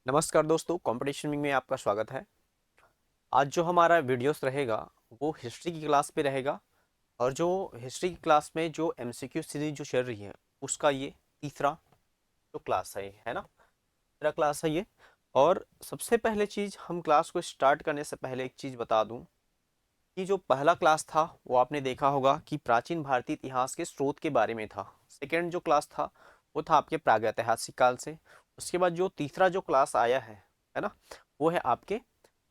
नमस्कार दोस्तों, competition wing में आपका स्वागत है। आज जो हमारा वीडियोस रहेगा वो हिस्ट्री की क्लास पे रहेगा। और जो हिस्ट्री की क्लास में जो एमसीक्यू सीरीज जो चल रही है उसका ये तीसरा जो क्लास है ना, तीसरा क्लास है ये। और सबसे पहले चीज़, हम क्लास को स्टार्ट करने से पहले एक चीज़ बता दूं कि जो पहला क्लास था वो आपने देखा होगा कि प्राचीन भारतीय इतिहास के स्रोत के बारे में था। सेकेंड जो क्लास था वो था आपके प्रागैतिहासिक काल से। उसके बाद जो तीसरा जो क्लास आया है ना, वो है आपके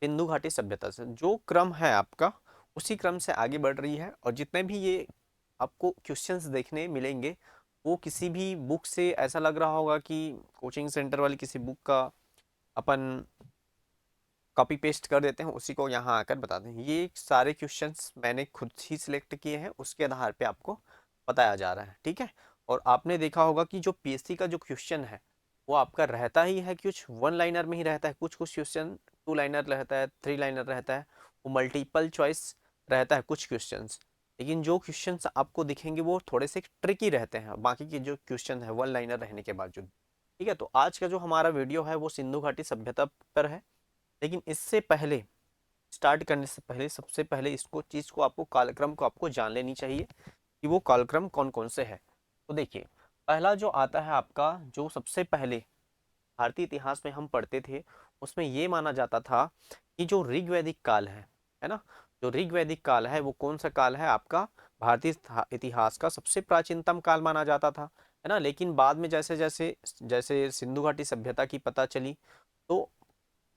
सिंधु घाटी सभ्यता से। जो क्रम है आपका उसी क्रम से आगे बढ़ रही है। और जितने भी ये आपको क्वेश्चंस देखने मिलेंगे वो किसी भी बुक से ऐसा लग रहा होगा कि कोचिंग सेंटर वाली किसी बुक का अपन कॉपी पेस्ट कर देते हैं, उसी को यहाँ आकर बता दें। ये सारे क्वेश्चंस मैंने खुद ही सिलेक्ट किए हैं, उसके आधार पे आपको बताया जा रहा है, ठीक है। और आपने देखा होगा कि जो पीएससी का जो क्वेश्चन है वो आपका रहता ही है, कुछ वन लाइनर में ही रहता है, कुछ कुछ क्वेश्चन टू लाइनर रहता है, थ्री लाइनर रहता है, वो मल्टीपल चॉइस रहता है कुछ क्वेश्चंस। लेकिन जो क्वेश्चंस आपको दिखेंगे वो थोड़े से ट्रिकी रहते हैं बाकी के जो क्वेश्चन है वन लाइनर रहने के बावजूद, ठीक है। तो आज का जो हमारा वीडियो है वो सिंधु घाटी सभ्यता पर है। लेकिन इससे पहले, स्टार्ट करने से पहले, सबसे पहले इसको चीज़ को आपको कालक्रम को आपको जान लेनी चाहिए कि वो कालक्रम कौन कौन से है। तो देखिए, पहला जो आता है आपका, जो सबसे पहले भारतीय इतिहास में हम पढ़ते थे उसमें ये माना जाता था कि जो ऋग्वैदिक काल है ना, जो ऋग्वैदिक काल है वो कौन सा काल है आपका, भारतीय इतिहास का सबसे प्राचीनतम काल माना जाता था, है ना। लेकिन बाद में जैसे जैसे जैसे सिंधु घाटी सभ्यता की पता चली तो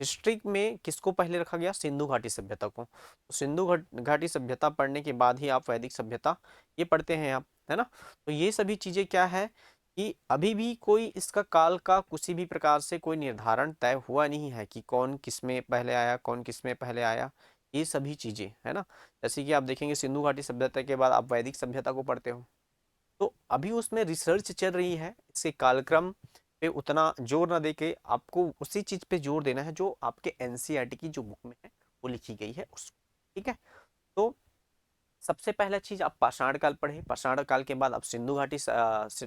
हिस्ट्री में किसको पहले रखा गया, सिंधु घाटी सभ्यता को। तो सिंधु घाटी सभ्यता पढ़ने के बाद ही आप वैदिक सभ्यता ये पढ़ते हैं आप, है ना। तो ये सभी चीजें क्या है कि अभी भी कोई इसका काल का किसी भी प्रकार से कोई निर्धारण तय हुआ नहीं है कि कौन किसमें पहले आया, कौन किसमें पहले आया, ये सभी चीजें, है ना। जैसे कि आप देखेंगे सिंधु घाटी सभ्यता के बाद आप वैदिक सभ्यता को पढ़ते हो, तो अभी उसमें रिसर्च चल रही है। इसके कालक्रम पे उतना जोर ना देके आपको उसी चीज पे जोर देना है जो आपके एनसीईआरटी की जो बुक में है वो लिखी गई है उसको, ठीक है। तो सबसे पहला चीज आप पाषाण काल पढ़े, पाषाण काल के बाद आप सिंधु घाटी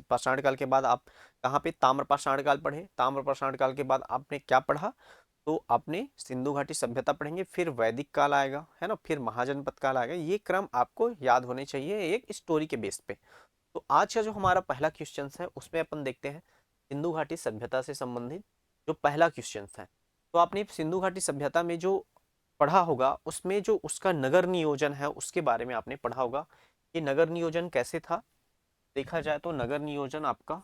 पाषाण काल के बाद आप कहाँ पे ताम्र पाषाण काल पढ़े, ताम्र पाषाण काल के बाद आपने क्या पढ़ा, तो आपने सिंधु घाटी सभ्यता पढ़ेंगे, फिर वैदिक काल आएगा, है ना, फिर महाजनपद काल आएगा। ये क्रम आपको याद होने चाहिए एक स्टोरी के बेस पे। तो आज का जो हमारा पहला क्वेश्चन है उसमें अपन देखते हैं सिंधु घाटी सभ्यता से संबंधित जो पहला क्वेश्चन है। तो आपने सिंधु घाटी सभ्यता में जो पढ़ा होगा उसमें जो उसका नगर नियोजन है उसके बारे में आपने पढ़ा होगा। ये नगर नियोजन कैसे था, देखा जाए तो नगर नियोजन आपका,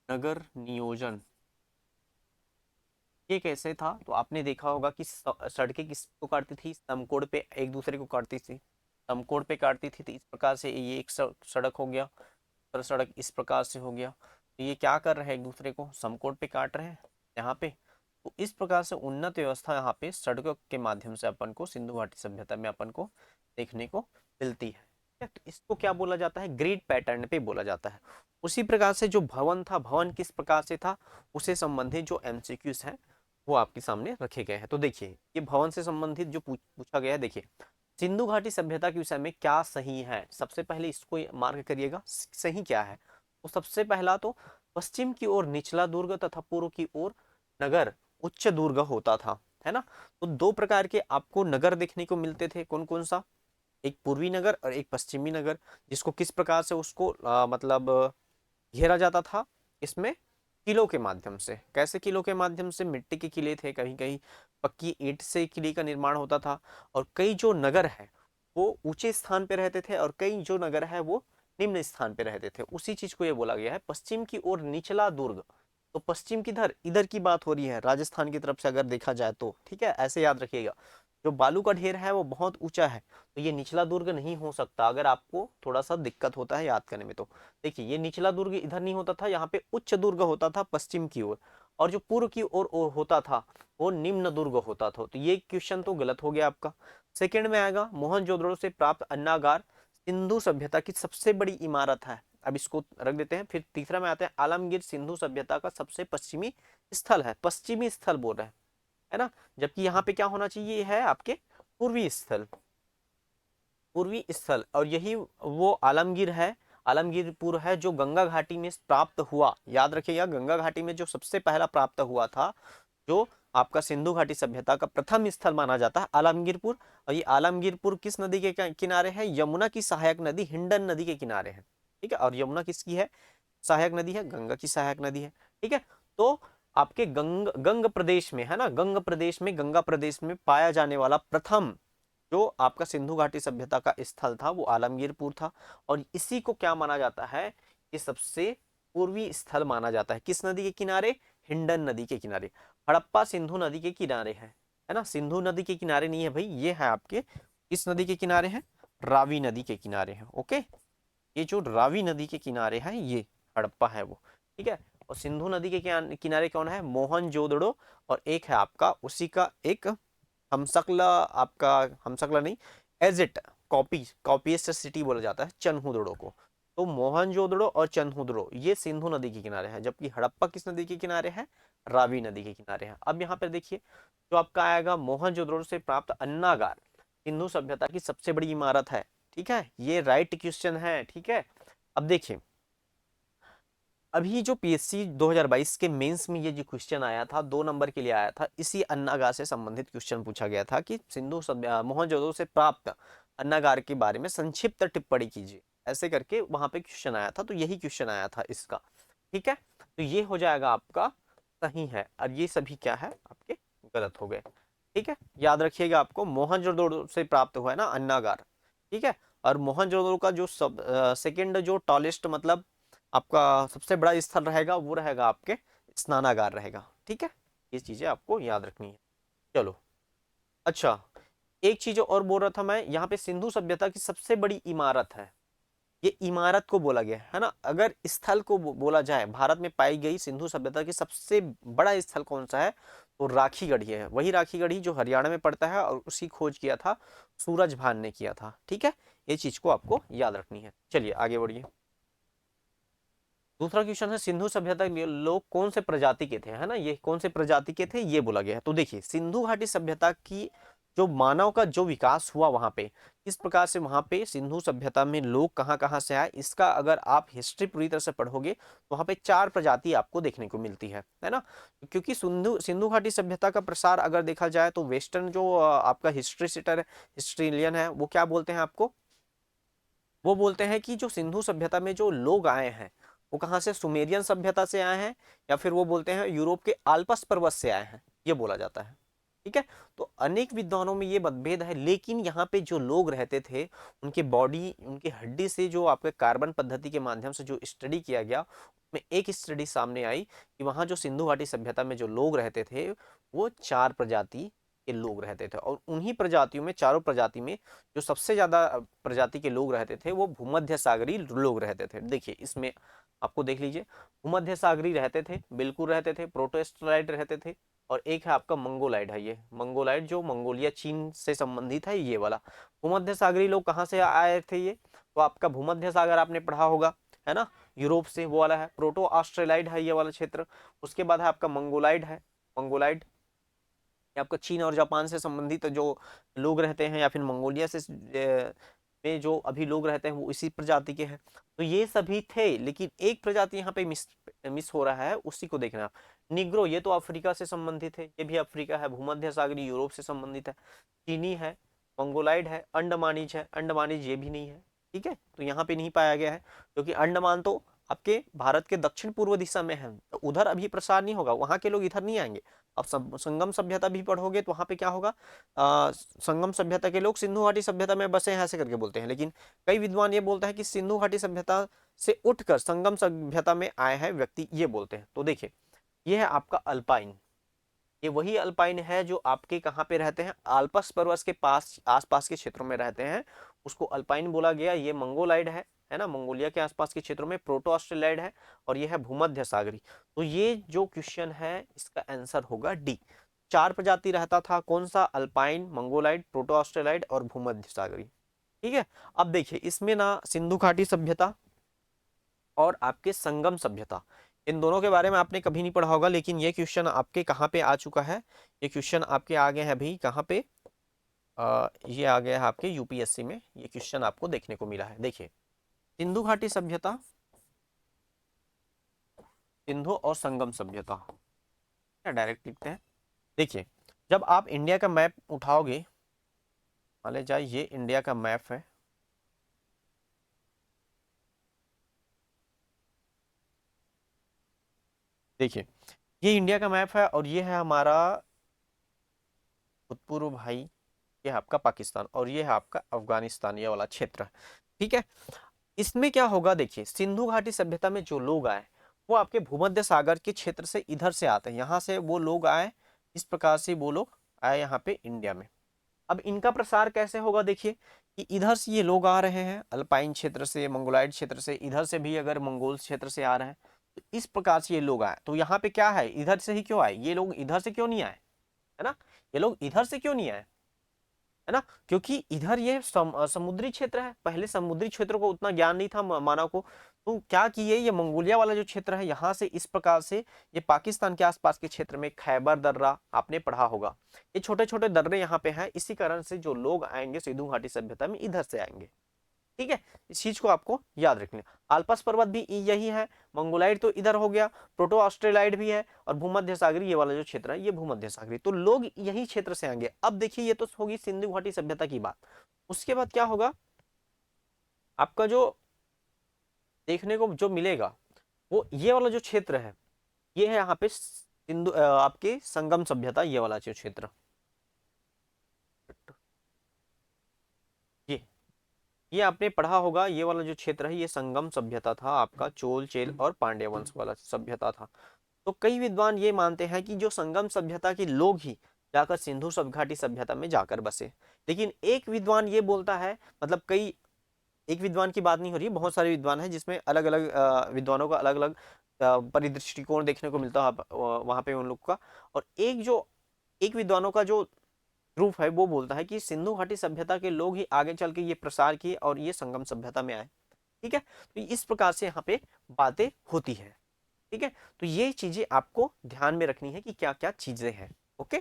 नगर नियोजन ये कैसे था, तो आपने देखा होगा कि सड़कें किसको काटती थी, समकोण पे एक दूसरे को काटती थी, समकोण पे काटती थी। तो इस प्रकार से ये एक सड़क हो गया, दूसरा सड़क इस प्रकार से हो गया। तो ये क्या कर रहे हैं, एक दूसरे को समकोण पे काट रहे हैं यहाँ पे। तो इस प्रकार से उन्नत व्यवस्था यहाँ पे सड़कों के माध्यम से अपन को सिंधु घाटी सभ्यता में अपन को देखने को मिलती है। तो इसको क्या बोला जाता है, ग्रिड पैटर्न पे बोला जाता है। उसी प्रकार से जो भवन था, भवन किस प्रकार से था, उसे संबंधित जो एमसीक्यूज हैं वो आपके सामने रखे गए हैं। तो देखिए, ये भवन से संबंधित जो पूछा गया है, देखिए सिंधु घाटी सभ्यता के विषय में क्या सही है, सबसे पहले इसको मार्क करिएगा सही क्या है। तो सबसे पहला तो पश्चिम की ओर निचला दुर्ग तथा पूर्व की ओर नगर उच्च दुर्ग होता था, है ना। तो दो प्रकार के आपको नगर देखने को मिलते थे, कौन कौन सा, एक पूर्वी नगर और एक पश्चिमी नगर। जिसको किस प्रकार से उसको मतलब घेरा जाता था, इसमें किलों के माध्यम से। कैसे किलों के माध्यम से, मिट्टी के किले थे, कहीं कहीं पक्की ईंट से किले का निर्माण होता था। और कई जो नगर है वो ऊंचे स्थान पे रहते थे और कई जो नगर है वो निम्न स्थान पे रहते थे। उसी चीज को ये बोला गया है पश्चिम की ओर निचला दुर्ग। तो पश्चिम किधर, इधर की बात हो रही है, राजस्थान की तरफ से अगर देखा जाए तो, ठीक है, ऐसे याद रखिएगा। जो बालू का ढेर है वो बहुत ऊंचा है, तो ये निचला दुर्ग नहीं हो सकता, अगर आपको थोड़ा सा दिक्कत होता है याद करने में तो। देखिए, ये निचला दुर्ग इधर नहीं होता था, यहाँ पे उच्च दुर्ग होता था पश्चिम की ओर। और जो पूर्व की ओर होता था वो निम्न दुर्ग होता था। तो ये क्वेश्चन तो गलत हो गया आपका। सेकंड में आएगा, मोहनजोदड़ो से प्राप्त अन्नागार सिंधु सभ्यता की सबसे बड़ी इमारत है। अब इसको रख देते हैं। फिर तीसरा में आते हैं, आलमगीर सिंधु सभ्यता का सबसे पश्चिमी स्थल है, पश्चिमी स्थल बोल रहे हैं, है ना। जबकि यहाँ पे क्या होना चाहिए, है आपके पूर्वी स्थल, पूर्वी स्थल। और यही वो आलमगीर है, आलमगीरपुर है जो गंगा घाटी में प्राप्त हुआ, याद रखिएगा, गंगा घाटी में जो सबसे पहला प्राप्त हुआ था, जो आपका सिंधु घाटी सभ्यता का प्रथम स्थल माना जाता है आलमगीरपुर। और ये आलमगीरपुर किस नदी के किनारे है? यमुना की सहायक नदी हिंडन नदी के किनारे है। ठीक है, और यमुना किसकी है? सहायक नदी है, गंगा की सहायक नदी है। ठीक है, तो आपके गंग प्रदेश में है ना, गंगा प्रदेश में पाया जाने वाला प्रथम जो आपका सिंधु घाटी सभ्यता का स्थल था वो आलमगीरपुर था। और इसी को क्या माना जाता है? ये सबसे पूर्वी स्थल माना जाता है। किस नदी के किनारे? हिंडन नदी के किनारे। हड़प्पा सिंधु नदी के किनारे है ना, सिंधु नदी के किनारे नहीं है भाई, ये है आपके किस नदी के किनारे है? रावी नदी के किनारे है। ओके, ये जो रावी नदी के किनारे है ये हड़प्पा है वो। ठीक है, और सिंधु नदी के किनारे कौन है? मोहनजोदड़ो। और एक है आपका उसी का एक हमसकला, आपका हमसकला नहीं, एजिट कॉपीस्ट सिटी बोला जाता है चन्हुदड़ो को। तो मोहनजोदड़ो और चन्हुदड़ो ये सिंधु नदी के किनारे है, जबकि हड़प्पा किस नदी के किनारे है? रावी नदी के किनारे है। अब यहाँ पर देखिए जो आपका आएगा मोहनजोदड़ो से प्राप्त अन्नागार सिंधु सभ्यता की सबसे बड़ी इमारत है। ठीक है, ये राइट क्वेश्चन है। ठीक है, अब देखिए अभी जो पीएससी 2022 के मेंस में ये जो क्वेश्चन आया था 2 नंबर के लिए आया था, इसी अन्नागार से संबंधित क्वेश्चन पूछा गया था कि सिंधु मोहनजोदड़ो से प्राप्त अन्नागार के बारे में संक्षिप्त टिप्पणी कीजिए, ऐसे करके वहां पे क्वेश्चन आया था। तो यही क्वेश्चन आया था इसका। ठीक है, तो ये हो जाएगा आपका सही है, और ये सभी क्या है आपके गलत हो गए। ठीक है, याद रखिएगा आपको मोहनजोदड़ो से प्राप्त हुआ है ना अन्नागार। ठीक है, और मोहनजोदड़ो का जो सेकंड जो टॉलेस्ट मतलब आपका सबसे बड़ा स्थल रहेगा वो रहेगा आपके स्नानागार रहेगा। ठीक है, ये चीजें आपको याद रखनी है। चलो, अच्छा एक चीज और बोल रहा था मैं, यहाँ पे सिंधु सभ्यता की सबसे बड़ी इमारत है, ये इमारत को बोला गया है ना। अगर स्थल को बोला जाए भारत में पाई गई सिंधु सभ्यता की सबसे बड़ा स्थल कौन सा है? तो राखीगढ़ी है, वही राखीगढ़ी जो हरियाणा में पड़ता है, और उसी खोज किया था सूरजभान ने किया था। ठीक है, ये चीज को आपको याद रखनी है। चलिए आगे बढ़िए। दूसरा क्वेश्चन है सिंधु सभ्यता के लोग कौन से प्रजाति के थे, है ना, ये कौन से प्रजाति के थे ये बोला गया है। तो देखिए सिंधु घाटी सभ्यता की जो मानव का जो विकास हुआ वहां पे, किस प्रकार से वहां पे सिंधु सभ्यता में लोग कहाँ कहाँ से आए, इसका अगर आप हिस्ट्री पूरी तरह से पढ़ोगे तो वहां पे 4 प्रजाति आपको देखने को मिलती है ना। क्योंकि सिंधु सिंधु घाटी सभ्यता का प्रसार अगर देखा जाए तो वेस्टर्न जो आपका हिस्ट्री सीटर हिस्ट्रियन है वो क्या बोलते हैं आपको? वो बोलते हैं कि जो सिंधु सभ्यता में जो लोग आए हैं वो कहाँ से? सुमेरियन सभ्यता से आए हैं, या फिर वो बोलते हैं यूरोप के आल्पस पर्वत से आए हैं, ये बोला जाता है। ठीक है, तो अनेक विद्वानों में ये मतभेद है, लेकिन यहाँ पे जो लोग रहते थे उनके बॉडी उनकी हड्डी से जो आपके कार्बन पद्धति के माध्यम से जो स्टडी किया गया, उसमें एक स्टडी सामने आई कि वहाँ जो सिंधु घाटी सभ्यता में जो लोग रहते थे वो 4 प्रजाति के लोग रहते थे, और उन्हीं प्रजातियों में, चारों प्रजाति में जो सबसे ज्यादा प्रजाति के लोग रहते थे वो भूमध्य सागरीय लोग रहते थे। देखिए इसमें आपको देख लीजिए, भूमध्य सागरीय रहते थे, बिल्कुल रहते थे, प्रोटोस्टेराइड रहते थे, और एक है आपका मंगोलाइड है, ये मंगोलाइड जो मंगोलिया चीन से संबंधित है ये वाला। भूमध्य सागरीय लोग कहाँ से आए थे? ये तो आपका भूमध्य सागर आपने पढ़ा होगा, है ना, यूरोप से वो वाला है। प्रोटो ऑस्ट्रेलाइड है ये वाला क्षेत्र। उसके बाद है आपका मंगोलाइड है, मंगोलाइड आपका चीन और जापान से संबंधित जो लोग रहते हैं, या फिर मंगोलिया से में जो अभी लोग रहते हैं वो इसी प्रजाति के हैं। तो ये सभी थे, लेकिन एक प्रजाति यहाँ पे मिस हो रहा है, उसी को देखना। निग्रो ये तो अफ्रीका से संबंधित है, ये भी अफ्रीका है, भूमध्य सागरीय यूरोप से संबंधित है। चीनी है, मंगोलाइड है, अंडमानीज है, अंडमानीज ये भी नहीं है। ठीक है, तो यहाँ पे नहीं पाया गया है, क्योंकि अंडमान तो आपके भारत के दक्षिण पूर्व दिशा में है, तो उधर अभी प्रसार नहीं होगा, वहां के लोग इधर नहीं आएंगे। अब संगम सभ्यता भी पढ़ोगे तो वहां पे क्या होगा? संगम सभ्यता के लोग सिंधु घाटी सभ्यता में बसे हैं ऐसे करके बोलते हैं, लेकिन कई विद्वान ये बोलते हैं कि सिंधु घाटी सभ्यता से उठकर संगम सभ्यता में आए हैं व्यक्ति, ये बोलते हैं। तो देखिए ये है आपका अल्पाइन, ये वही अल्पाइन है जो आपके कहाँ पे रहते हैं? आल्पस पर्वत के पास आसपास के क्षेत्रों में रहते हैं, उसको अल्पाइन बोला गया। ये मंगोलाइड है ना, मंगोलिया के आसपास के क्षेत्रों में। प्रोटो ऑस्ट्रेलाइड है, और ये है भूमध्य सागरी। तो ये जो क्वेश्चन है इसका आंसर होगा डी। 4 प्रजाति रहता था, कौन सा? अल्पाइन, मंगोलाइड, प्रोटो ऑस्ट्रेलाइड और भूमध्य सागरी। ठीक है, अब देखिए इसमें ना सिंधु घाटी सभ्यता और आपके संगम सभ्यता, इन दोनों के बारे में आपने कभी नहीं पढ़ा होगा, लेकिन ये क्वेश्चन आपके कहाँ पे आ चुका है? ये क्वेश्चन आपके आगे है भाई, कहाँ पे? ये आ गया है आपके यूपीएससी में, ये क्वेश्चन आपको देखने को मिला है। देखिए सिंधु घाटी सभ्यता, सिंधु और संगम सभ्यता, क्या डायरेक्ट लिखते हैं। देखिए, जब आप इंडिया का मैप उठाओगे, मान ले जाए ये इंडिया का मैप है, देखिए ये इंडिया का मैप है और ये है हमारा भूतपूर्व भाई, ये है आपका पाकिस्तान और ये है आपका अफगानिस्तान, ये वाला क्षेत्र। ठीक है, इसमें क्या होगा, देखिए सिंधु घाटी सभ्यता में जो लोग आए वो आपके भूमध्य सागर के क्षेत्र से इधर से आते हैं, यहाँ से वो लोग आए, इस प्रकार से वो लोग आए यहाँ पे इंडिया में। अब इनका प्रसार कैसे होगा, देखिए कि इधर से ये लोग आ रहे हैं अल्पाइन क्षेत्र से, मंगोलाइड क्षेत्र से, इधर से भी अगर मंगोल क्षेत्र से आ रहे हैं, तो इस प्रकार से ये लोग आए। तो यहाँ पे क्या है, इधर से ही क्यों आए ये लोग, इधर से क्यों नहीं आए, है ना, ये लोग इधर से क्यों नहीं आए, है ना, क्योंकि इधर ये समुद्री क्षेत्र है, पहले समुद्री क्षेत्रों को उतना ज्ञान नहीं था मानव को। तो क्या किए, ये मंगोलिया वाला जो क्षेत्र है यहाँ से इस प्रकार से ये पाकिस्तान के आसपास के क्षेत्र में खैबर दर्रा आपने पढ़ा होगा, ये छोटे छोटे दर्रे यहाँ पे हैं, इसी कारण से जो लोग आएंगे सिंधु घाटी सभ्यता में इधर से आएंगे। ठीक है, इस चीज को आपको याद रखना। आल्पस पर्वत भी यही है, मंगोलाइड तो इधर हो गया, प्रोटो ऑस्ट्रेलाइड भी है, और भूमध्य सागरी ये वाला जो क्षेत्र है ये भूमध्य सागरी, तो लोग यही क्षेत्र से आएंगे। अब देखिए ये तो होगी सिंधु घाटी सभ्यता की बात, उसके बाद क्या होगा, आपका जो देखने को जो मिलेगा वो ये वाला जो क्षेत्र है, ये है यहाँ पे सिंधु आपके संगम सभ्यता, ये वाला जो क्षेत्र, ये आपने पढ़ा होगा, ये वाला जो क्षेत्र है ये संगम सभ्यता था आपका, चोल चेल और पांड्य वंश वाला सभ्यता था। तो कई विद्वान ये मानते हैं कि जो संगम सभ्यता के लोग ही जाकर सिंधु घाटी सभ्यता में जाकर बसे। लेकिन एक विद्वान ये बोलता है, मतलब कई, एक विद्वान की बात नहीं हो रही, बहुत सारे विद्वान हैं जिसमें अलग अलग विद्वानों का अलग अलग परिदृष्टिकोण देखने को मिलता है वहां पे उन लोग का। और एक विद्वानों का जो ग्रुप है वो बोलता है कि सिंधु घाटी सभ्यता के लोग ही आगे चल के ये प्रसार किए और ये संगम सभ्यता में आए। ठीक है, तो इस प्रकार से यहाँ पे बातें होती है। ठीक है, तो ये चीजें आपको ध्यान में रखनी है कि क्या क्या चीजें हैं। ओके,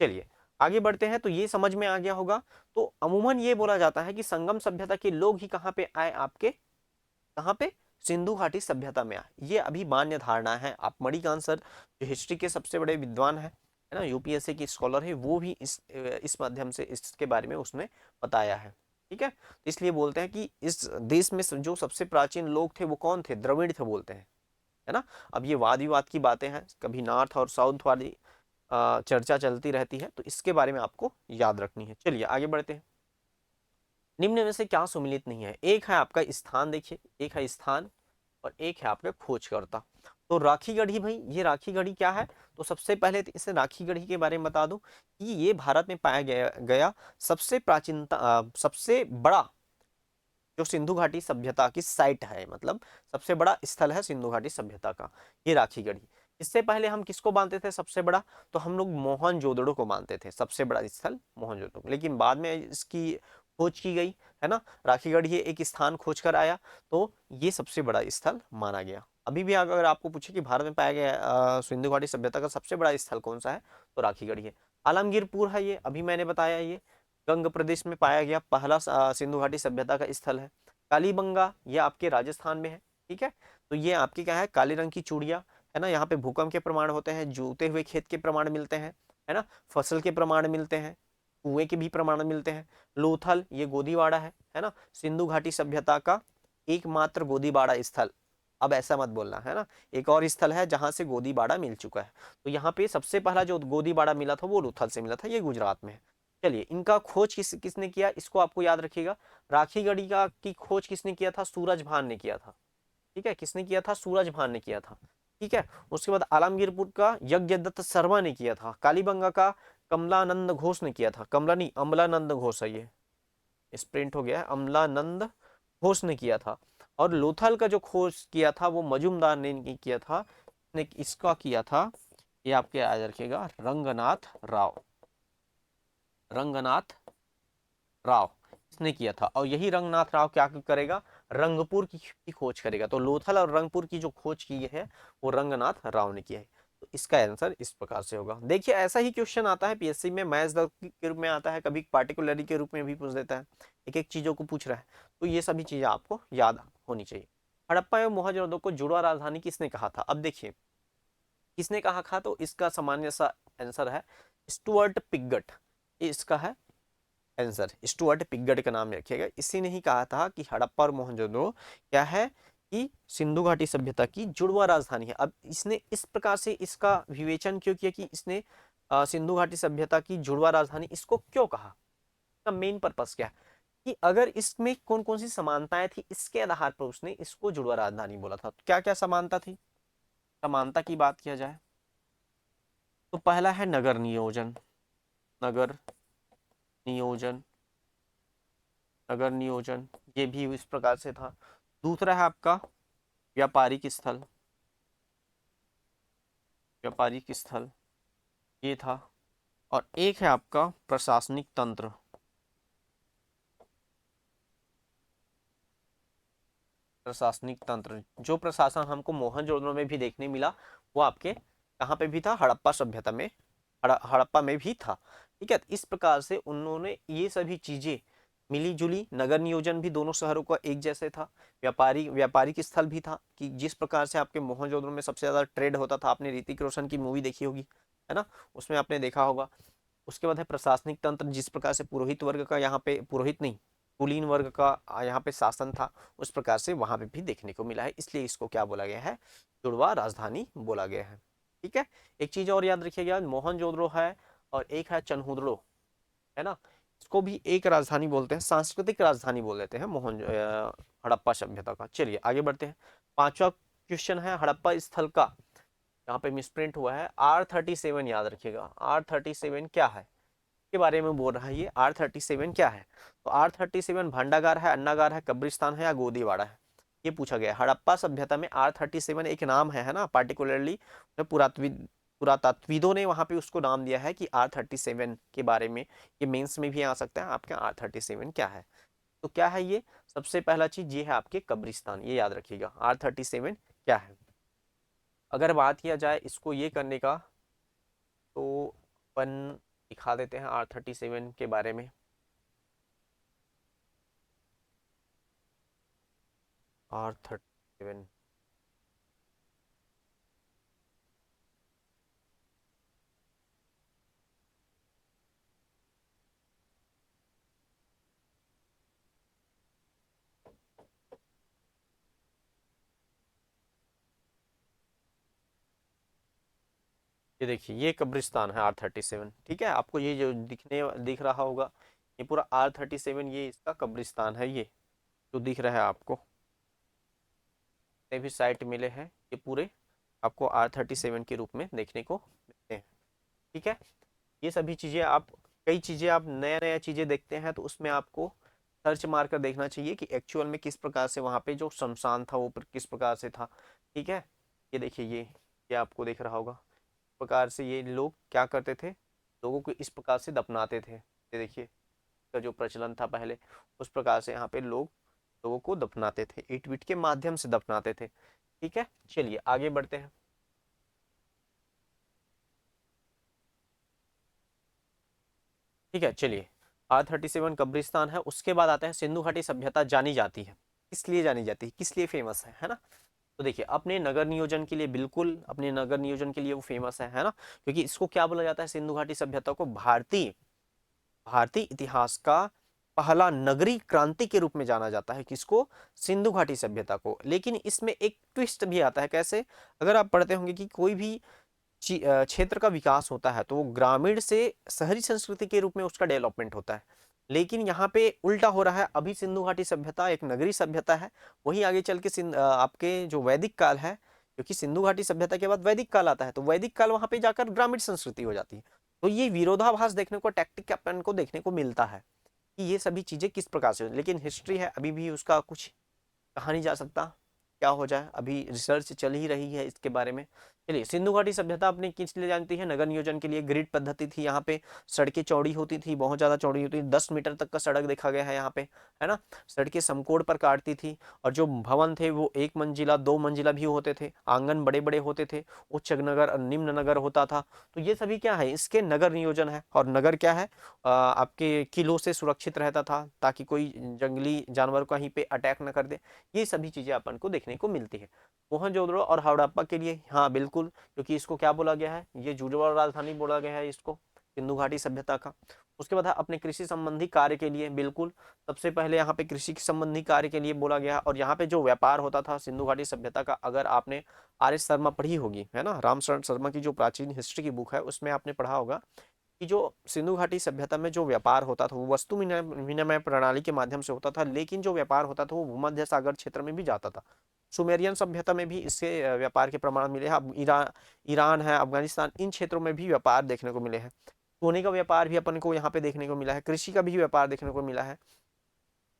चलिए आगे बढ़ते हैं। तो ये समझ में आ गया होगा। तो अमूमन ये बोला जाता है कि संगम सभ्यता के लोग ही कहाँ पे आए, आपके कहाँ पे, सिंधु घाटी सभ्यता में आए। ये अभी मान्य धारणा है। आप मणिकांत सर जो हिस्ट्री के सबसे बड़े विद्वान है ना, यूपीएससी की स्कॉलर है, वो भी इस माध्यम से इसके बारे में उसने बताया है। ठीक है, तो इसलिए बोलते हैं कि इस देश में जो सबसे प्राचीन लोग थे वो कौन थे, द्रविड़ थे बोलते हैं, है ना। अब ये वाद विवाद की बातें हैं, कभी नॉर्थ और साउथ वाली चर्चा चलती रहती है, तो इसके बारे में आपको याद रखनी है। चलिए आगे बढ़ते हैं। निम्न में से क्या सुमिलित नहीं है, एक है आपका स्थान, देखिए एक है स्थान और एक है आपका खोजकर्ता। तो राखी गढ़ी, भाई ये राखी गढ़ी क्या है, तो सबसे पहले तो इसे राखी गढ़ी के बारे में बता दूं कि ये भारत में पाया गया सबसे प्राचीनता सबसे बड़ा जो सिंधु घाटी सभ्यता की साइट है, मतलब सबसे बड़ा स्थल है सिंधु घाटी सभ्यता का, ये राखी गढ़ी। इससे पहले हम किसको मानते थे सबसे बड़ा, तो हम लोग मोहनजोदड़ो को मानते थे सबसे बड़ा स्थल मोहनजोदड़ो, लेकिन बाद में इसकी खोज की गई, है ना, राखी गढ़ी एक स्थान खोज कर आया, तो ये सबसे बड़ा स्थल माना गया। अभी भी अगर आपको पूछे कि भारत में पाया गया सिंधु घाटी सभ्यता का सबसे बड़ा स्थल कौन सा है, तो राखी गढ़ी है। आलमगीरपुर है, ये अभी मैंने बताया, ये गंग प्रदेश में पाया गया पहला सिंधु घाटी सभ्यता का स्थल है। कालीबंगा ये आपके राजस्थान में है। ठीक है, तो ये आपके क्या है, काले रंग की चूड़ियां, है ना, यहाँ पे भूकंप के प्रमाण होते हैं, जूते हुए खेत के प्रमाण मिलते हैं, है ना, फसल के प्रमाण मिलते हैं, कुएं के भी प्रमाण मिलते हैं। लोथल ये गोदीवाड़ा है ना, सिंधु घाटी सभ्यता का एकमात्र गोदीबाड़ा स्थल। अब ऐसा मत बोलना, है ना, एक और स्थल है जहां से गोदीबाड़ा मिल चुका है। तो यहाँ पे सबसे पहला जो गोदीबाड़ा मिला था वो लोथल से मिला था, ये गुजरात में है। चलिए इनका खोज किसने किया, इसको आपको याद रखिएगा। राखी गढ़ी का की खोज किसने किया था, सूरजभान ने किया था। ठीक है, किसने किया था, सूरजभान ने किया था। ठीक है, उसके बाद आलमगीरपुर का यज्ञदत्त शर्मा ने किया था। कालीबंगा का कमलानंद घोष ने किया था, कमला नहीं अमलानंद घोष है, ये स्प्रिंट हो गया है, अमलानंद घोष ने किया था। और लोथल का जो खोज किया था वो मजुमदार ने किया था, ने इसका किया था, ये आपके याद रखिएगा, रंगनाथ राव, रंगनाथ राव इसने किया था। और यही रंगनाथ राव क्या करेगा, रंगपुर की खोज करेगा। तो लोथल और रंगपुर की जो खोज की है वो रंगनाथ राव ने किया है। तो इसका आंसर इस प्रकार से होगा। देखिए ऐसा ही क्वेश्चन आता है पीएससी में, मैथ्स के रूप में आता है, कभी पार्टिकुलरली के रूप में भी पूछ देता है, एक एक चीजों को पूछ रहा है। तो ये सभी चीजें आपको याद होनी चाहिए। हड़प्पा एवं मोहनजोदड़ो को जुड़वा राजधानी किसने कहा था? अब देखिए किसने कहा था, तो इसका सामान्य सा आंसर है स्टुअर्ट पिगट। ये इसका है आंसर, स्टुअर्ट पिगट का नाम रखिएगा। इसी ने ही कहा था कि हड़प्पा और मोहनजोदड़ो क्या है कि सिंधु घाटी सभ्यता की जुड़वा राजधानी है। अब इसने इस प्रकार से इसका विवेचन क्यों किया कि इसने सिंधु घाटी सभ्यता की जुड़वा राजधानी इसको क्यों कहा? इसका मेन पर्पस क्या है कि अगर इसमें कौन कौन सी समानताएं थी, इसके आधार पर उसने इसको जुड़वा राजधानी बोला था। तो क्या क्या समानता थी? समानता की बात किया जाए तो पहला है नगर नियोजन, नगर नियोजन, नगर नियोजन ये भी इस प्रकार से था। दूसरा है आपका व्यापारिक स्थल, व्यापारिक स्थल ये था। और एक है आपका प्रशासनिक तंत्र, प्रशासनिक तंत्र। जो प्रशासन हमको मोहनजोदड़ो में भी देखने मिला वो आपके कहाँ पे भी था? हड़प्पा सभ्यता में, हड़प्पा में भी था। ठीक है, इस प्रकार से उन्होंने ये सभी चीजें मिली जुली। नगर नियोजन भी दोनों शहरों का एक जैसे था। व्यापारिक स्थल भी था कि जिस प्रकार से आपके मोहनजोदड़ो में सबसे ज्यादा ट्रेड होता था। आपने ऋतिक रोशन की मूवी देखी होगी, है ना, उसमें आपने देखा होगा। उसके बाद है प्रशासनिक तंत्र, जिस प्रकार से पुरोहित वर्ग का यहाँ पे, पुरोहित नहीं कुलीन वर्ग का यहाँ पे शासन था, उस प्रकार से वहां पे भी देखने को मिला है। इसलिए इसको क्या बोला गया है? जुड़वा राजधानी बोला गया है। ठीक है, एक चीज और याद रखिएगा, मोहनजोदड़ो है और एक है चन्हुदड़ो, है ना, इसको भी एक राजधानी बोलते हैं, सांस्कृतिक राजधानी बोल देते हैं हड़प्पा सभ्यता का। चलिए आगे बढ़ते हैं। पांचवा क्वेश्चन है हड़प्पा स्थल का, यहाँ पे मिसप्रिंट हुआ है R37, याद रखिएगा R37 क्या है के बारे में बोल रहा है। ये R37 क्या है? तो R37 भांडागार है, अन्नागार है, कब्रिस्तान है या गोदीवाड़ा है? ये पूछा गया। हड़प्पा सभ्यता में R37 एक नाम है ना, पार्टिकुलरली पुरातत्वविदों ने वहां पे उसको नाम दिया है कि R37 के बारे में। ये मेंस में भी आ सकता है आपके R37 क्या है। तो क्या है ये? सबसे पहला चीज ये है आपके कब्रिस्तान, ये याद रखिएगा R37 क्या है। अगर बात किया जाए इसको ये करने का, तो अपन दिखा देते हैं R37 के बारे में। R37 ये देखिए ये कब्रिस्तान है R37। ठीक है, आपको ये जो दिख रहा होगा ये पूरा R37, ये इसका कब्रिस्तान है। ये जो दिख रहा है आपको, भी साइट मिले हैं ये पूरे आपको R37 के रूप में देखने को मिलते हैं। ठीक है, ये सभी चीज़ें आप, कई चीज़ें आप नया नया चीज़ें देखते हैं तो उसमें आपको सर्च मार कर देखना चाहिए कि एक्चुअल में किस प्रकार से वहाँ पे जो शमशान था वो किस प्रकार से था। ठीक है, ये देखिए ये आपको दिख रहा होगा। इस प्रकार से ये लोग क्या करते थे, लोगों को इस प्रकार से दफनाते थे। ये देखिए का जो प्रचलन था पहले, उस प्रकार से यहाँ पे लोगों को दफनाते थे, ईंट विट के माध्यम से दफनाते थे। ठीक है, चलिए आगे बढ़ते हैं। ठीक है, चलिए R37 कब्रिस्तान है। उसके बाद आता है सिंधु घाटी सभ्यता जानी जाती है, किस लिए जानी जाती है, किस लिए फेमस है ना। तो देखिए अपने नगर नियोजन के लिए, बिल्कुल अपने नगर नियोजन के लिए वो फेमस है ना, क्योंकि इसको क्या बोला जाता है, सिंधु घाटी सभ्यता को भारतीय भारतीय इतिहास का पहला नगरीय क्रांति के रूप में जाना जाता है। किसको? सिंधु घाटी सभ्यता को। लेकिन इसमें एक ट्विस्ट भी आता है। कैसे? अगर आप पढ़ते होंगे कि कोई भी क्षेत्र का विकास होता है तो वो ग्रामीण से शहरी संस्कृति के रूप में उसका डेवलपमेंट होता है। लेकिन यहाँ पे उल्टा हो रहा है। अभी सिंधु घाटी सभ्यता एक नगरीय सभ्यता है, वहीं आगे चल के आपके जो वैदिक काल है, क्योंकि सिंधु घाटी सभ्यता के बाद वैदिक काल आता है, तो वैदिक काल वहां पे जाकर ग्रामीण संस्कृति हो जाती है। तो ये विरोधाभास देखने को, टैक्टिक अपन को देखने को मिलता है कि ये सभी चीजें किस प्रकार से। लेकिन हिस्ट्री है, अभी भी उसका कुछ कहा नहीं जा सकता क्या हो जाए, अभी रिसर्च चल ही रही है इसके बारे में। चलिए, सिंधु घाटी सभ्यता अपने किस लिए जानती है? नगर नियोजन के लिए। ग्रिड पद्धति थी यहाँ पे, सड़कें चौड़ी होती थी, बहुत ज्यादा चौड़ी होती थी, 10 मीटर तक का सड़क देखा गया है यहाँ पे, है ना। सड़कें समकोण पर काटती थी, और जो भवन थे वो 1 मंजिला 2 मंजिला भी होते थे, आंगन बड़े बड़े होते थे, उच्च नगर और निम्न नगर होता था। तो ये सभी क्या है? इसके नगर नियोजन है। और नगर क्या है? आपके किलों से सुरक्षित रहता था, ताकि कोई जंगली जानवर कहीं पे अटैक न कर दे। ये सभी चीजें अपन को देखने को मिलती है। मोहनजोदड़ो और हड़प्पा के लिए, हाँ बिल्कुल, क्योंकि इसको क्या बोला गया है? ये जुड़वा राजधानी बोला गया है इसको, सिंधु घाटी सभ्यता का। उसके बाद अपने कृषि संबंधी कार्य के लिए, बिल्कुल, सबसे पहले यहाँ पे कृषि संबंधी कार्य के लिए बोला गया। और यहाँ पे जो व्यापार होता था सिंधु घाटी सभ्यता का, अगर आपने आर एस शर्मा पढ़ी होगी, है ना, रामशरण शर्मा की जो प्राचीन हिस्ट्री की बुक है, उसमें आपने पढ़ा होगा कि जो सिंधु घाटी सभ्यता में जो व्यापार होता था वो वस्तु विनिमय प्रणाली के माध्यम से होता था, लेकिन जो व्यापार होता था वो भूमध्य सागर क्षेत्र में भी जाता था। सुमेरियन सभ्यता में भी इससे व्यापार के प्रमाण मिले हैं। अब ईरान है, अफगानिस्तान, इन क्षेत्रों में भी व्यापार देखने को मिले हैं। सोने का व्यापार भी अपन को यहाँ पे देखने को मिला है, कृषि का भी व्यापार देखने को मिला है।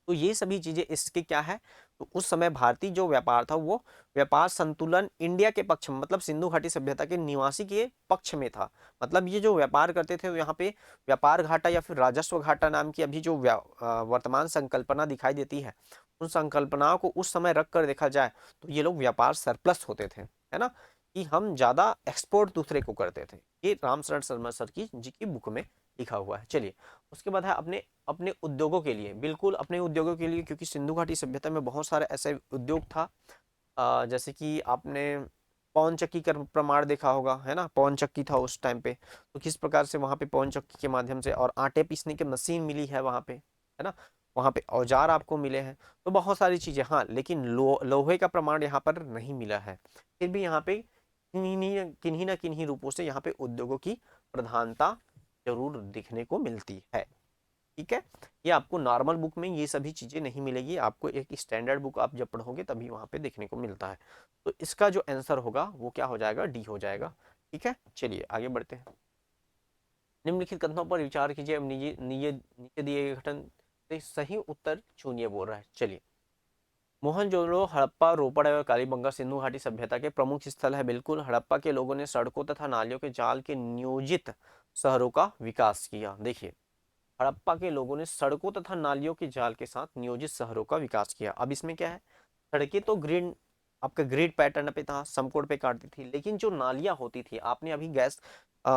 तो ये सभी चीजें इसके क्या है? तो उस समय भारतीय जो व्यापार था वो व्यापार संतुलन इंडिया के पक्ष में, मतलब सिंधु घाटी सभ्यता के निवासी के पक्ष में था। मतलब ये जो व्यापार करते थे, तो यहाँ पे व्यापार घाटा या फिर राजस्व घाटा नाम की अभी जो वर्तमान संकल्पना दिखाई देती है, उन संकल्पनाओं को उस समय रख कर देखा जाए तो ये लोग व्यापार सरप्लस होते थे, है ना, कि हम ज्यादा एक्सपोर्ट दूसरे को करते थे। ये रामशरण शर्मा सर की जी की बुक में लिखा हुआ है। चलिए, उसके बाद है अपने अपने उद्योगों के लिए, बिल्कुल अपने उद्योगों के लिए, क्योंकि सिंधु घाटी सभ्यता में बहुत सारे ऐसे उद्योग था। जैसे कि आपने पवन चक्की का प्रमाण देखा होगा, है ना, पवन चक्की था उस टाइम पे। तो किस प्रकार से वहां पे पवन चक्की के माध्यम से, और आटे पीसने की मशीन मिली है वहां पे, है ना, वहां पे औजार आपको मिले हैं। तो बहुत सारी चीजें, हाँ, लेकिन लोहे का प्रमाण यहाँ पर नहीं मिला है। फिर भी यहाँ पे किन्हीं ना किन्हीं रूपों से यहाँ पे उद्योगों की प्रधानता जरूर दिखने को मिलती है। ठीक है, ये आपको नॉर्मल बुक में ये सभी चीजें नहीं मिलेगी, आपको एक स्टैंडर्ड बुक आप जब पढ़ोगे तभी वहां पे देखने को मिलता है। तो इसका जो आंसर होगा वो क्या हो जाएगा? डी हो जाएगा। ठीक है, चलिए आगे बढ़ते हैं। निम्नलिखित कथनों पर विचार कीजिए, अब नीचे दिए गए घटन से सही उत्तर चुनिए बोल रहा है। चलिए, मोहनजोदड़ो, हड़प्पा, रोपड़ और कालीबंगा सिंधु घाटी सभ्यता के प्रमुख स्थल है। बिल्कुल, हड़प्पा के लोगों ने सड़कों तथा नालियों के जाल के नियोजित शहरों का विकास किया। देखिए, हड़प्पा के लोगों ने सड़कों तथा नालियों के जाल के साथ नियोजित शहरों का विकास किया। अब इसमें क्या है? सड़कें तो ग्रिड, आपका ग्रिड पैटर्न पे था, समकोण पे काटती थी, लेकिन जो नालियां होती थी, आपने अभी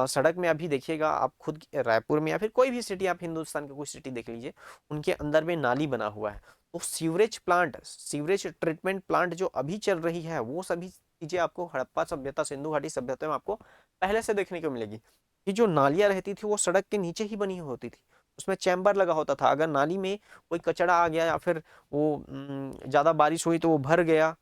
सड़क में अभी देखिएगा आप खुद रायपुर में या फिर कोई भी सिटी, आप हिंदुस्तान की कोई सिटी देख लीजिए, उनके अंदर में नाली बना हुआ है। तो sewerage plant, sewerage treatment plant जो अभी चल रही है, वो सभी चीजें आपको हड़प्पा सभ्यता, सिंधु घाटी सभ्यता में आपको पहले से देखने को मिलेगी। कि जो नालियां रहती थी वो सड़क के नीचे ही बनी होती थी, उसमें चैम्बर लगा होता था। अगर नाली में कोई कचरा आ गया या फिर वो ज्यादा बारिश हुई तो वो भर गया,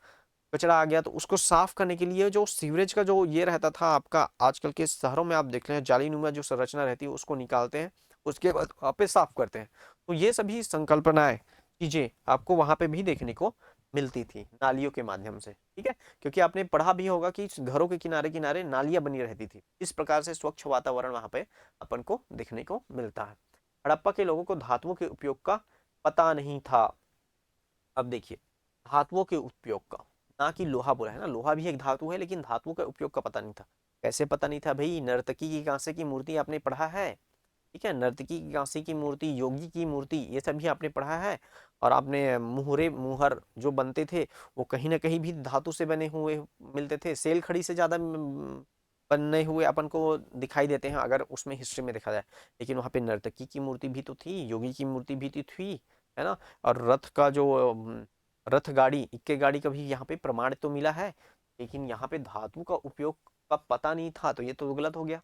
कचरा आ गया, तो उसको साफ करने के लिए जो सीवरेज का जो ये रहता था आपका, आजकल के शहरों में आप देख रहे हैं जालीनुमा जो संरचना रहती है उसको निकालते हैं, उसके बाद वहाँ पे साफ करते हैं। तो ये सभी संकल्पनाएं, चीजें आपको वहां पे भी देखने को मिलती थी नालियों के माध्यम से। ठीक है, क्योंकि आपने पढ़ा भी होगा कि घरों के किनारे किनारे नालियां बनी रहती थी, इस प्रकार से स्वच्छ वातावरण वहां पे अपन को देखने को मिलता है। हड़प्पा के लोगों को धातुओं के उपयोग का पता नहीं था। अब देखिए, धातुओं के उपयोग का, ना कि लोहा बोला है ना, लोहा भी एक धातु है, लेकिन धातुओं का उपयोग का पता नहीं था। कैसे पता नहीं था भाई? नर्तकी की कांसे की मूर्ति आपने पढ़ा है, ठीक है, नर्तकी की कांसे की मूर्ति, योगी की मूर्ति, ये सब भी आपने पढ़ा है। और आपने मुहर जो बनते थे वो कहीं ना कहीं भी धातु से बने हुए मिलते थे, सेल खड़ी से ज्यादा बने हुए अपन को दिखाई देते हैं अगर उसमें हिस्ट्री में देखा जाए। लेकिन वहां पे नर्तकी की मूर्ति भी तो थी, योगी की मूर्ति भी तो थी, है ना। और रथ का जो रथ गाड़ी, इक्के गाड़ी का भी यहाँ पे प्रमाण तो मिला है, लेकिन यहाँ पे धातु का उपयोग का पता नहीं था, तो ये तो गलत हो गया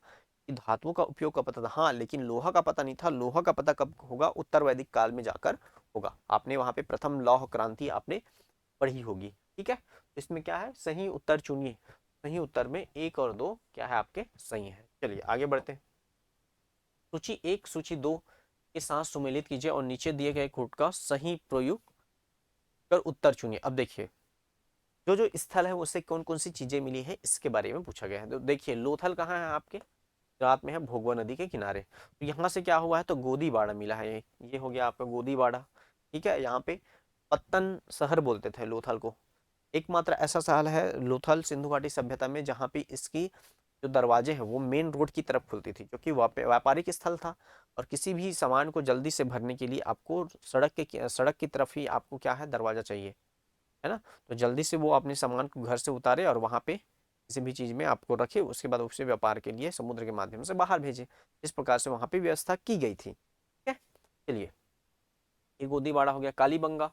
कि धातुओं का उपयोग का पता था, हाँ, लेकिन लोहा का पता नहीं था। लोहा का पता कब होगा? उत्तर वैदिक काल में जाकर होगा। आपने वहां पे प्रथम लौह क्रांति आपने पढ़ी होगी। ठीक है, तो इसमें क्या है? सही उत्तर चुनिए। सही उत्तर में 1 और 2 क्या है आपके? सही है। चलिए आगे बढ़ते हैं। सूची 1 सूची 2 के साथ सुमेलित कीजिए और नीचे दिए गए कोड का सही प्रयोग कर उत्तर चुनिए। अब देखिए, जो जो स्थल है उससे कौन कौन सी चीजें मिली है इसके बारे में पूछा गया है। तो देखिए, लोथल कहाँ है आपके? गुजरात में है, भोगवा नदी के किनारे। तो यहाँ से क्या हुआ है? तो गोदीबाड़ा मिला है, ये हो गया आपका गोदीबाड़ा। ठीक है, यहाँ पे पत्तन शहर बोलते थे लोथल को। एकमात्र ऐसा स्थल है लोथल सिंधु घाटी सभ्यता में जहाँ पे इसकी जो दरवाजे हैं वो मेन रोड की तरफ खुलती थी, क्योंकि व्यापारिक स्थल था और किसी भी सामान को जल्दी से भरने के लिए आपको सड़क की तरफ ही आपको क्या है, दरवाजा चाहिए, है ना। तो जल्दी से वो अपने सामान को घर से उतारे और वहां पे किसी भी चीज में आपको रखे, उसके बाद उसे व्यापार के लिए समुद्र के माध्यम से बाहर भेजे। इस प्रकार से वहां पे व्यवस्था की गई थी, ठीक है। चलिए, ये गोदीबाड़ा हो गया। कालीबंगा,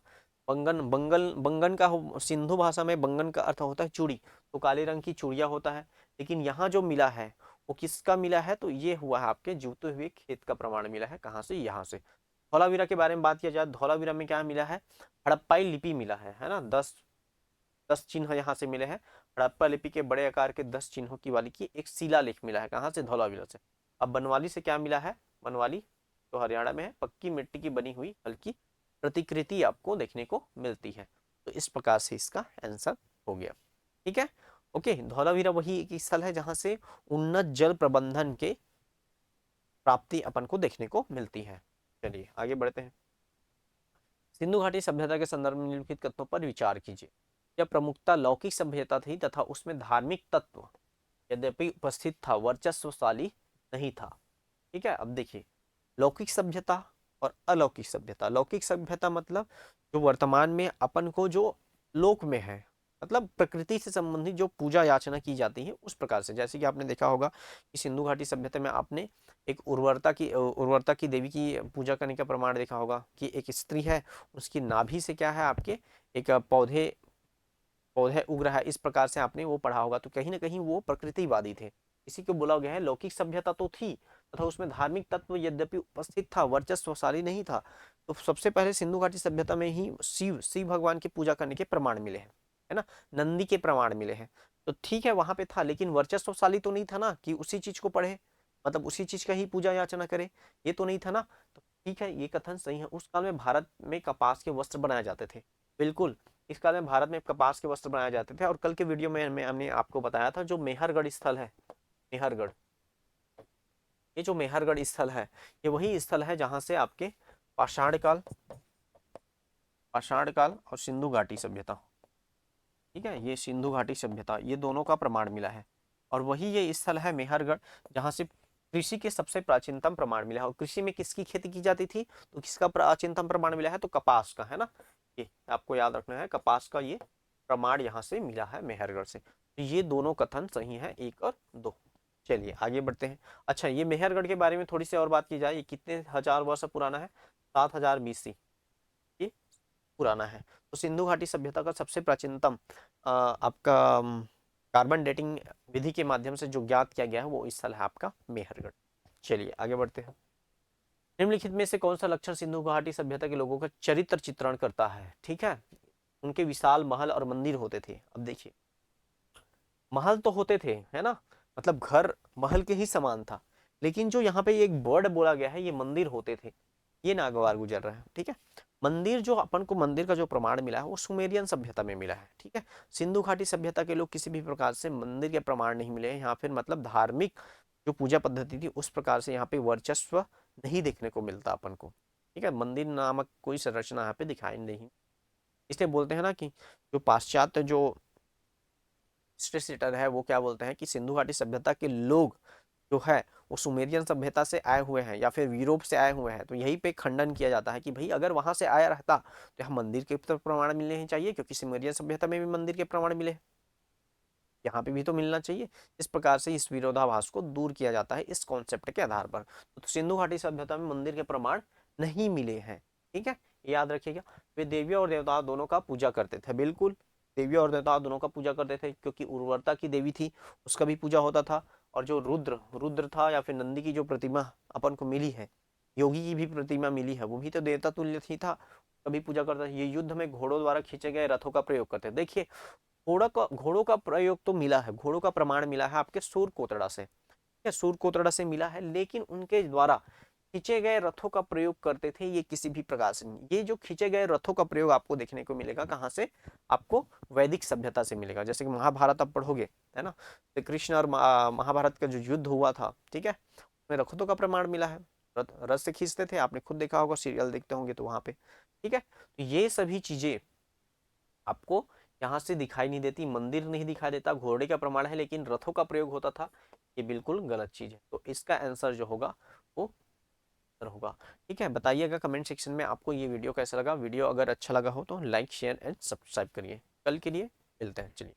बंगन बंगल बंगन का सिंधु भाषा में बंगन का अर्थ होता है चूड़ी, तो काले रंग की चूड़िया होता है। लेकिन यहाँ जो मिला है वो किसका मिला है, तो ये हुआ है आपके जूते हुए खेत का प्रमाण मिला है। कहाँ से, यहाँ से। धौलावीरा के बारे में बात किया जाए, धौलावीरा में क्या मिला है, हड़प्पाई लिपि मिला है ना। 10 चिन्ह यहाँ से मिले हैं। हड़प्पा लिपि के बड़े आकार के 10 चिन्हों की वाली की एक शिलालेख मिला है। कहाँ से, धौलावीरा से। अब बनवाली से क्या मिला है, बनवाली तो हरियाणा में है, पक्की मिट्टी की बनी हुई हल्की प्रतिकृति आपको देखने को मिलती है। तो इस प्रकार से इसका आंसर हो गया, ठीक है। ओके, धौलावीरा वही एक स्थल है जहां से उन्नत जल प्रबंधन के प्राप्ति अपन को देखने को मिलती है। चलिए आगे बढ़ते हैं। सिंधु घाटी सभ्यता के संदर्भ में निम्नलिखित कथनों पर विचार कीजिए। यह प्रमुखता लौकिक सभ्यता थी तथा उसमें धार्मिक तत्व यद्यपि उपस्थित था, वर्चस्वशाली नहीं था। ठीक है, अब देखिए, लौकिक सभ्यता और अलौकिक सभ्यता। लौकिक सभ्यता मतलब जो वर्तमान में अपन को जो लोक में है, मतलब प्रकृति से संबंधित जो पूजा याचना की जाती है उस प्रकार से। जैसे कि आपने देखा होगा कि सिंधु घाटी सभ्यता में आपने एक उर्वरता की देवी की पूजा करने का प्रमाण देखा होगा कि एक स्त्री है, उसकी नाभि से क्या है आपके एक पौधे पौधे उग रहा है, इस प्रकार से आपने वो पढ़ा होगा। तो कहीं ना कहीं वो प्रकृतिवादी थे, इसी को बोला गया है लौकिक सभ्यता तो थी तथा उसमें धार्मिक तत्व यद्यपि उपस्थित था, वर्चस्वशाली नहीं था। तो सबसे पहले सिंधु घाटी सभ्यता में ही शिव भगवान की पूजा करने के प्रमाण मिले हैं, है ना। नंदी के प्रमाण मिले हैं। तो ठीक है, वहां पे था, लेकिन वर्चस्वशाली तो नहीं था ना कि उसी चीज को पढ़े, मतलब उसी चीज का ही पूजा याचना करे, ये तो नहीं था ना। तो ठीक है, ये कथन सही है। उस काल में भारत में कपास के वस्त्र बनाए जाते थे, बिल्कुल। इस काल में भारत में कपास के वस्त्र बनाए जाते थे। और कल के वीडियो में हमने आपको बताया था जो मेहरगढ़ स्थल है, मेहरगढ़, ये जो मेहरगढ़ स्थल है, ये वही स्थल है जहां से आपके पाषाण काल और सिंधु घाटी सभ्यता, ठीक है, ये सिंधु घाटी सभ्यता, ये दोनों का प्रमाण मिला है। और वही ये स्थल है मेहरगढ़ जहां से कृषि के सबसे प्राचीनतम प्रमाण मिला है। और कृषि में किसकी खेती की जाती थी, तो किसका प्राचीनतम प्रमाण मिला है, तो कपास का, है ना। ये आपको याद रखना है, कपास का ये प्रमाण यहाँ से मिला है मेहरगढ़ से। तो ये दोनों कथन सही है, 1 और 2। चलिए आगे बढ़ते हैं। अच्छा, ये मेहरगढ़ के बारे में थोड़ी सी और बात की जाए, ये कितने हजार वर्ष पुराना है, 7000 BC ये पुराना है। तो सिंधु घाटी सभ्यता का सबसे प्राचीनतम आपका कार्बन डेटिंग विधि के माध्यम से जो ज्ञात किया गया है वो स्थल है आपका मेहरगढ़। चलिए आगे बढ़ते हैं। निम्नलिखित में से कौन सा लक्षण सिंधु घाटी सभ्यता के लोगों का चरित्र चित्रण करता है, ठीक है। उनके विशाल महल और मंदिर होते थे। अब देखिए, महल तो होते थे, है ना, मतलब घर महल के ही समान था। लेकिन जो यहाँ पे एक वर्ड बोला गया है, ये मंदिर होते थे, ये नागवार गुजर रहा है, ठीक है। मंदिर, जो अपन को मंदिर का जो प्रमाण मिला है वो सुमेरियन सभ्यता में मिला है, ठीक है। सिंधु घाटी सभ्यता के लोग किसी भी प्रकार से मंदिर के प्रमाण नहीं मिले हैं यहाँ, फिर मतलब धार्मिक जो पूजा पद्धति थी उस प्रकार से यहाँ पे वर्चस्व नहीं देखने को मिलता अपन को, ठीक है। मंदिर नामक कोई संरचना यहाँ पे दिखाई नहीं। इसलिए बोलते हैं ना कि जो पाश्चात्य जो स्टेटर है वो क्या बोलते हैं कि सिंधु घाटी सभ्यता के लोग जो है वो सुमेरियन सभ्यता से आए हुए हैं या फिर यूरोप से आए हुए हैं। तो यही पे खंडन किया जाता है कि भाई अगर वहां से आया रहता तो यहाँ मंदिर के तो प्रमाण मिलने ही चाहिए, क्योंकि सुमेरियन सभ्यता में भी मंदिर के प्रमाण मिले, यहाँ पे भी तो मिलना चाहिए। इस प्रकार से इस विरोधाभास को दूर किया जाता है इस कॉन्सेप्ट के आधार पर। तो सिंधु घाटी सभ्यता में मंदिर के प्रमाण नहीं मिले हैं, ठीक है, याद रखिएगा। वे देवियों और देवताओं दोनों का पूजा करते थे, बिल्कुल, देवियों और देवताओं दोनों का पूजा करते थे, क्योंकि उर्वरता की देवी थी उसका भी पूजा होता था। और जो रुद्र था या फिर नंदी की जो प्रतिमा अपन को मिली है, योगी की भी प्रतिमा मिली है, वो भी तो देवता तुल्य थी था, कभी पूजा करता था। ये युद्ध में घोड़ों द्वारा खींचे गए रथों का प्रयोग करते, देखिए घोड़ों का प्रयोग तो मिला है, घोड़ों का प्रमाण मिला है आपके सूर कोतड़ा से, ठीक है, सूर कोतड़ा से मिला है। लेकिन उनके द्वारा खींचे गए रथों का प्रयोग करते थे ये किसी भी प्रकार से नहीं। ये जो खींचे गए रथों का प्रयोग आपको देखने को मिलेगा कहाँ से, आपको वैदिक सभ्यता से मिलेगा। जैसे कि महाभारत आप पढ़ोगे, है ना, तो कृष्ण और महाभारत का जो युद्ध हुआ था, ठीक है, उसमें रथों का प्रमाण मिला है, रथ से खींचते थे, आपने खुद देखा होगा, सीरियल देखते होंगे तो वहां पे, ठीक है। तो ये सभी चीजें आपको यहाँ से दिखाई नहीं देती, मंदिर नहीं दिखाई देता, घोड़े का प्रमाण है लेकिन रथों का प्रयोग होता था, ये बिल्कुल गलत चीज है। तो इसका आंसर जो होगा वो होगा। ठीक है, बताइएगा कमेंट सेक्शन में आपको ये वीडियो कैसा लगा। वीडियो अगर अच्छा लगा हो तो लाइक शेयर एंड सब्सक्राइब करिए। कल के लिए मिलते हैं, चलिए।